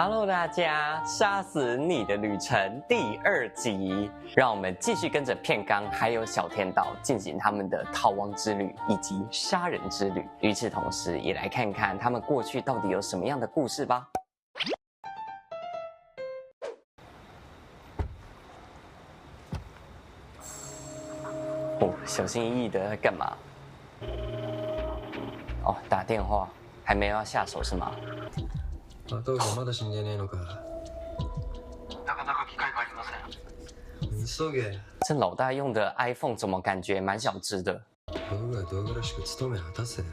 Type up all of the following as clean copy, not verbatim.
Hello， 大家，杀死你的旅程第2集，让我们继续跟着片冈还有小天岛进行他们的逃亡之旅以及杀人之旅。与此同时，也来看看他们过去到底有什么样的故事吧。哦，小心翼翼的在干嘛？哦，打电话，还没有要下手是吗？赤尾さんまだ死んでねえのか。なかなか機会がありません。急げ。这老大用的 iPhone 怎么感觉蛮小只的？道具は道具らしく務め果たせ。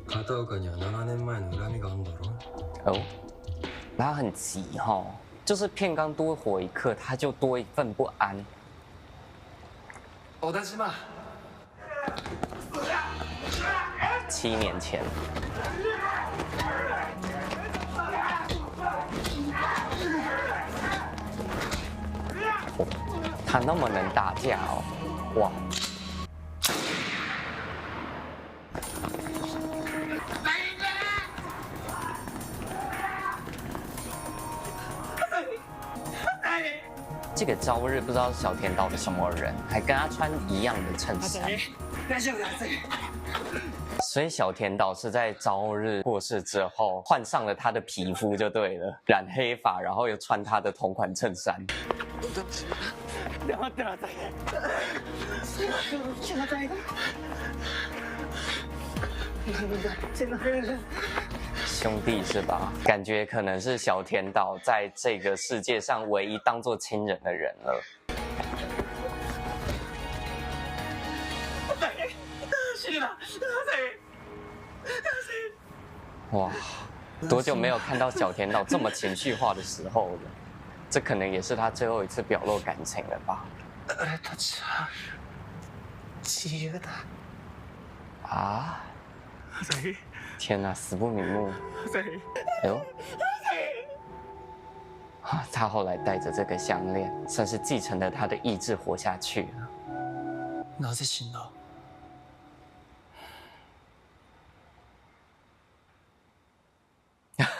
片岡には7年前の恨みがあんだろ。哦，他很急哈，就是片冈多活一刻，他就多一份不安。小田島。7年前。哦，他那么能打架哦，哇！这个朝日不知道是小田岛的什么人，还跟他穿一样的衬衫。所以小田岛是在朝日过世之后换上了他的皮肤就对了，染黑发，然后又穿他的同款衬衫。兄弟是吧？感觉可能是小田岛在这个世界上唯一当作亲人的人了。哇，多久没有看到小田岛这么情绪化的时候了？这可能也是他最后一次表露感情了吧？啊！天哪，死不瞑目！哎呦！啊，他后来带着这个项链，算是继承了他的意志活下去了。なぜ死んだ？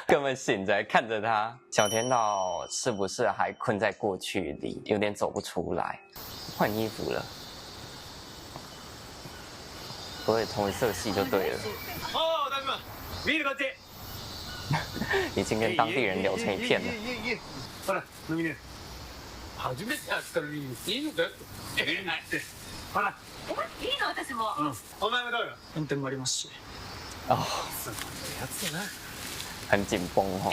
根本醒着看着他，小田岛是不是还困在过去里，有点走不出来？换衣服了，不会同一色系就对了。哦，大哥，ビールこっち。已经跟当地人聊成一片了。ほら、飲みね。初めてやったのにいいのかよ。ほら。いいの私も。お前もどうよ。運転もありますし。哦，すごいやつだな。很紧绷哦。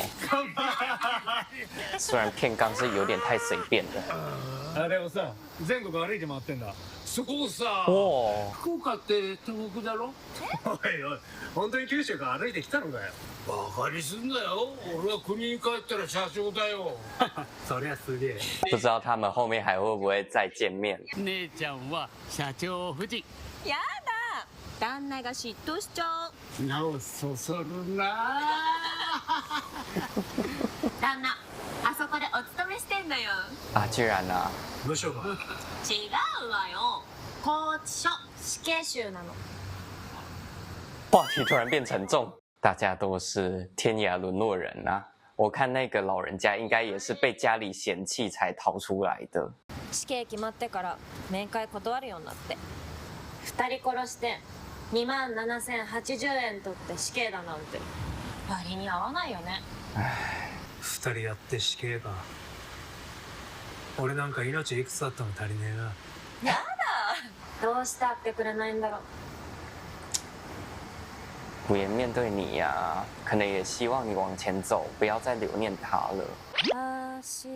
虽然片冈是有点太随便了。あ、でもさ、全国歩いて回ってんだ。そこさ、哇，福岡って東北だろ？おいおい、本当に九州から歩いてきたのかよ。バカにすんなよ。俺は国に帰ったら社長だよ。そりゃすげえ。不知道他们后面还会不会再见面？姉ちゃんは社長夫人。やだ旦那が嫉妬しちゃう。なおそそるな。旦那あそこでお勤めしてんのよ。啊，居然啊！無償か。違うわよ拘置所死刑囚なの。话题突然变沉重，大家都是天涯沦落人啊！我看那个老人家应该也是被家里嫌弃才逃出来的。死刑決まってから面会断るようになって。2人殺して27,080円取って死刑だなんて割に合わないよね。2人やって死刑か。俺なんか命いくつあっても足りねえな。やだどうして会ってくれないんだろう。古言面对你呀、可能也希望你往前走，不要再留念他了。明日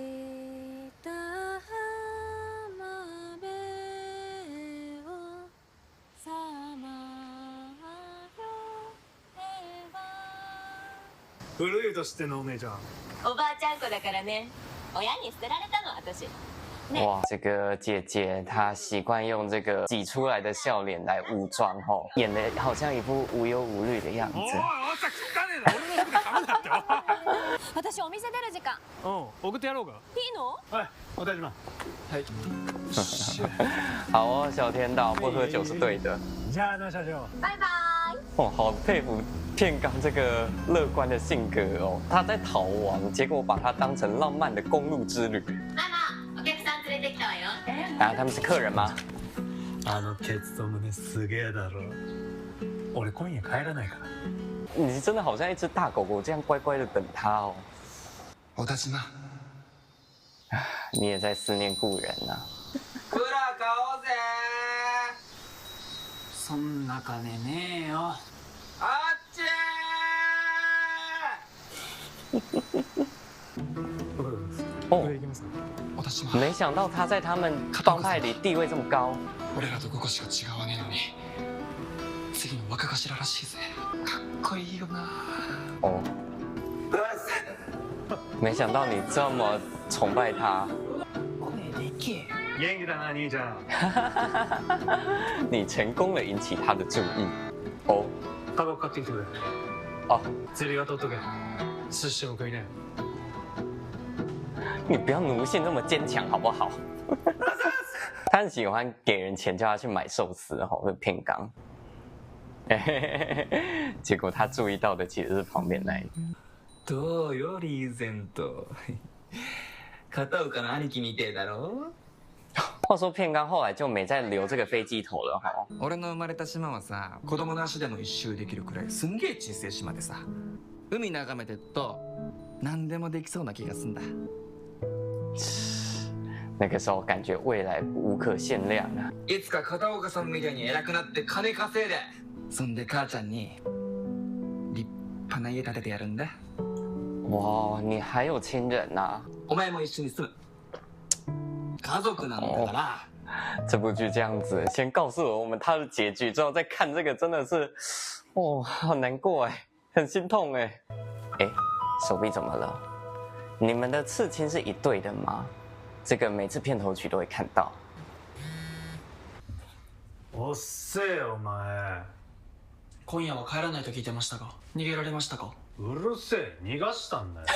浜辺をさまよえば。古いと知ってんのお姉ちゃん。おばあちゃん子だからね。親に捨てられたの私。哇，这个姐姐她习惯用这个挤出来的笑脸来武装吼，演的好像一副无忧无虑的样子。おい、朝汚ねえな。俺の服ダメだってよ。私お店出る時間うん、送ってやろうか。いいの？はい、お大島。はい好哦，小田岛不喝酒是对的。じゃあな社長。バイバイ。哦，好佩服片冈这个乐观的性格哦。他在逃亡，结果把它当成浪漫的公路之旅。ママ、お客さん連れてきたわよ。啊，他们是客人吗？あのケツと胸すげえだろ。俺今夜帰らないから。你真的好像一只大狗狗这样乖乖的等他哦。小田島你也在思念故人啊。ブラ買おうぜ。そんな金ねえよ。あっち哦，小田島没想到他在他们帮派里地位这么高。俺らと5個しか違わねえのに次の若頭らしいぜ。かっこいいよな。哦，没想到你这么崇拜他。元気だな兄ちゃん。你成功了引起他的注意。哦タバコ買ってきてくれ。哦，釣りは取っとけ。寿司も食いなよ。你不要奴性那么坚强好不好？他很喜欢给人钱叫他去买寿司哦，会骗刚。结果他注意到的其实是旁边那一个。どうよリーゼント。片岡の兄貴みてえだろ。话说片刚后来就没再留这个飞机頭了哈。俺の生まれた島はさ、子供の足でも一周できるくらいすんげえ小さい島でさ、海眺めてっと何でもできそうな気がすんだ。那个时候感觉未来无可限量啊。いつか片岡さんみたいに偉くなって金稼いで、そんで母ちゃんに立派な家建ててやるんだ。哇，你还有亲人呐、お前も一緒に住む。家族なんだから。这部剧这样子，先告诉我们他的结局，之后再看这个，真的是，哦，好难过哎，很心痛哎。哎，手臂怎么了？你们的刺青是一对的吗？这个每次片头曲都会看到。おっせえよお前。今夜は帰らないと聞いてましたが、逃げられましたか。うるせえ、逃がしたんだよ。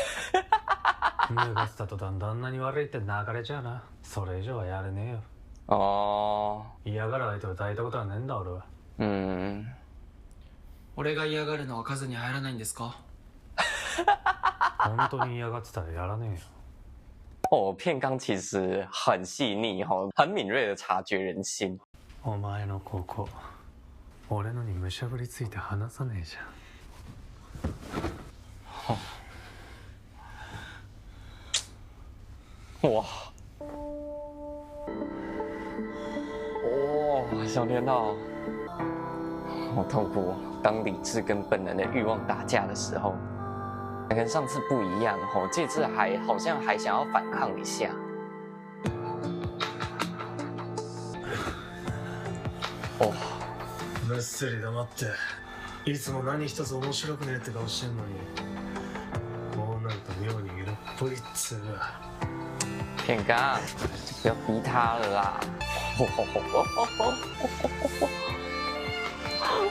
脱がせた途端旦那に悪いって流れちゃうな。それ以上はやれねえよ。哦，嫌がる相手を抱いたことはねえんだ俺は。嗯，俺が嫌がるのは数に入らないんですか。本当に嫌がってたらやらねえよ。哦，片刚其实很细腻哈，很敏锐的察觉人心。お前のここ、俺のにむしゃぶりついて離さねえじゃん。哇，哦，小天道，好痛苦哦！当理智跟本能的欲望打架的时候，跟上次不一样哦，这次好像还想要反抗一下。哦，むっすり黙って。いつも何一つ面白くねえって顔してんのに、こうなると妙に色っぽいっつうか。片刚，不要逼他了啦！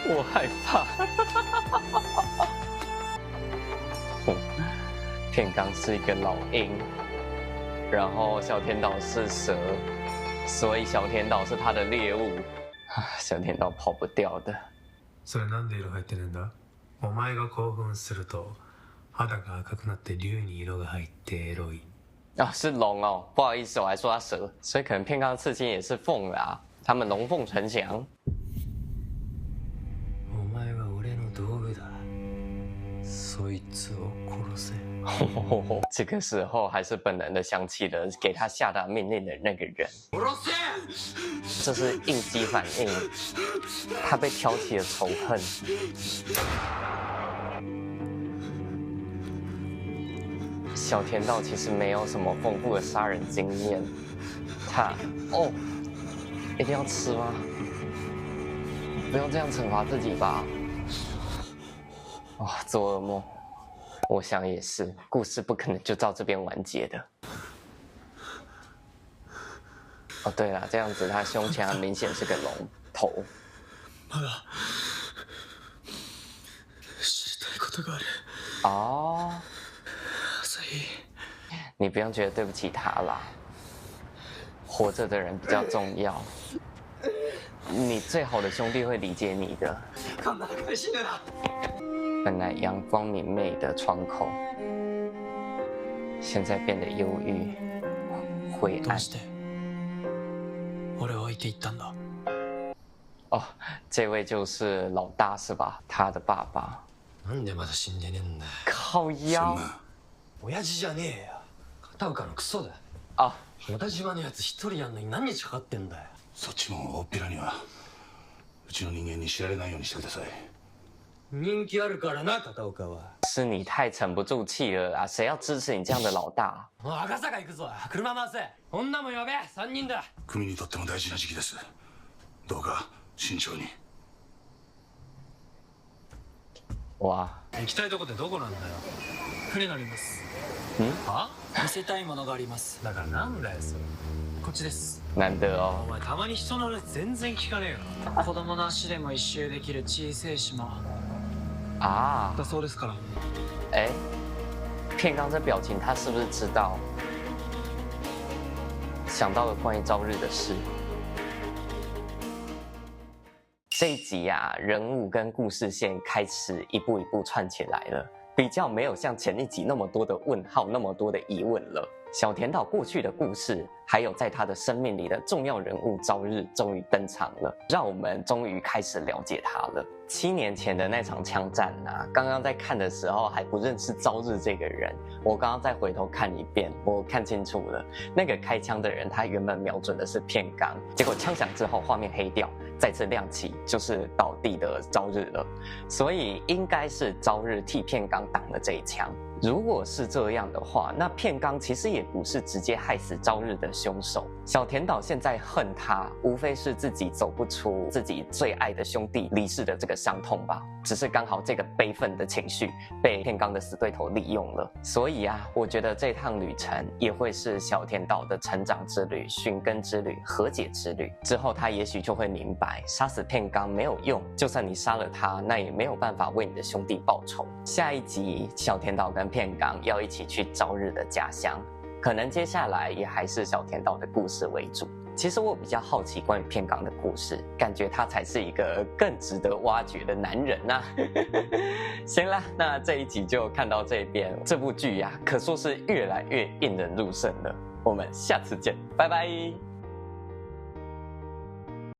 我害怕。片刚是一个老鹰，然后小天岛是蛇，所以小天岛是他的猎物。小天岛跑不掉的。それなんで色入ってねえんだ？お前が興奮すると肌が赤くなって竜に色が入ってエロい。啊，是龙哦，不好意思，我还说他蛇，所以可能片刚的刺青也是凤啦，他们龙凤呈祥。お前は俺の道具だ。そいつを殺せ。这个时候还是本能的想起了给他下达命令的那个人，这是应激反应，他被挑起了仇恨。小田道其实没有什么丰富的杀人经验，他一定要吃吗？不要这样惩罚自己吧。哇，做噩梦。我想也是，故事不可能就到这边完结的。哦，对了，这样子他胸前很明显是个龙头。まだ知りたいことがある。哦，朝日。你不用觉得对不起他啦，活着的人比较重要。你最好的兄弟会理解你的。こんな中で死ぬな。本来阳光明媚的窗口，现在变得忧郁、灰暗。どうして俺を置いていったんだ。哦，这位就是老大是吧？他的爸爸。なんでまだ死んでねえんだよ。靠腰親父じゃねえよ。片岡のクソだ。啊！小田島のやつ一人やんのに何日かかってんだよ。そっちも大っぴらにはうちの人間に知られないようにしてください。人気あるからな、片岡は。是你太沉不住气了啊！谁要支持你这样的老大？赤坂行くぞ。車回せ。女も呼べ。3人だ。組にとっても大事な時期です。どうか慎重に。哇！行きたいとこってどこなんだよ。船乗ります。は？見せたいものがあります。だからなんだよそれ。こっちです。难得お哦。前たまに人の話全然聞かねえよ。子供の足でも一周できる小さい島啊，だそうですから。哎，片刚这表情，他是不是知道？想到了关于朝日的事。这一集啊，人物跟故事线开始一步一步串起来了，比较没有像前一集那么多的问号，那么多的疑问了。小田岛过去的故事，还有在他的生命里的重要人物朝日终于登场了，让我们终于开始了解他了。7年前的那场枪战啊，刚刚在看的时候还不认识朝日这个人，我刚刚再回头看一遍，我看清楚了，那个开枪的人他原本瞄准的是片冈，结果枪响之后画面黑掉，再次亮起就是倒地的朝日了，所以应该是朝日替片冈挡了这一枪。如果是这样的话，那片冈其实也不是直接害死朝日的凶手。小田岛现在恨他，无非是自己走不出自己最爱的兄弟离世的这个伤痛吧。只是刚好这个悲愤的情绪被片冈的死对头利用了。所以啊，我觉得这趟旅程也会是小田岛的成长之旅、寻根之旅、和解之旅。之后他也许就会明白，杀死片冈没有用，就算你杀了他，那也没有办法为你的兄弟报仇。下一集，小田岛跟片冈要一起去朝日的家乡，可能接下来也还是小田岛的故事为主。其实我比较好奇关于片冈的故事，感觉他才是一个更值得挖掘的男人啊。行啦，那这一集就看到这边，这部剧呀、可说是越来越引人入胜了。我们下次见，拜拜。